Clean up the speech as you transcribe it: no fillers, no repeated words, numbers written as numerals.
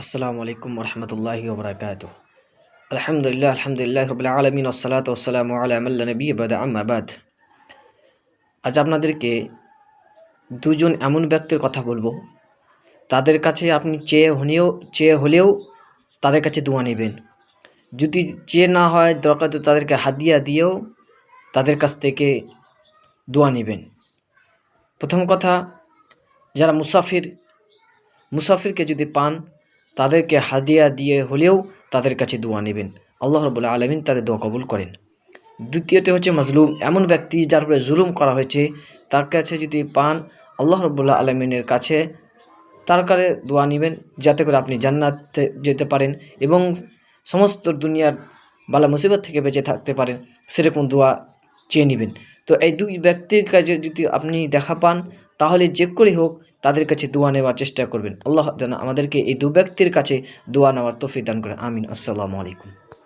আসসালামু আলাইকুম রহমতুল্লাহি ওবরাকাতুহ। আলহামদুলিল্লাহ আলহামদুলিল্লাহ রবিল আলমিন ওসসালাত ওসালামু আলা মান লা নাবিয়্যা বা'দা আম্মা বাদ। আজ আপনাদেরকে দুজন এমন ব্যক্তির কথা বলবো, তাদের কাছে আপনি চেয়ে হলেও তাদের কাছে দোয়া নেবেন। যদি চেয়ে না হয়, দরকার তো তাদেরকে হাদিয়া দিয়েও তাদের কাছ থেকে দোয়া নেবেন। প্রথম কথা, যারা মুসাফিরকে যদি পান, তাদেরকে হাদিয়া দিয়ে হলেও তাদের কাছে দোয়া নেবেন। আল্লাহ রাব্বুল আলামিন তাদের দোয়া কবুল করেন। দ্বিতীয়ত হচ্ছে মাজলুম, এমন ব্যক্তি যার উপরে জুলুম করা হয়েছে, তার কাছে যদি পান, আল্লাহ রাব্বুল আলামিনের কাছে তার কাছে দোয়া নেবেন, যাতে করে আপনি জান্নাতে যেতে পারেন এবং সমস্ত দুনিয়ার বালা মুসিবত থেকে বেঁচে থাকতে পারেন, সেরকম দোয়া চেয়ে নেবেন। তো এই দুই ব্যক্তির কাছে যদি আপনি দেখা পান, তাহলে যে করেই হোক তাদের কাছে দোয়া নেওয়ার চেষ্টা করবেন। আল্লাহ যেন আমাদেরকে এই দু ব্যক্তির কাছে দোয়া নেওয়ার তৌফিক দান করেন। আমিন। আসসালামু আলাইকুম।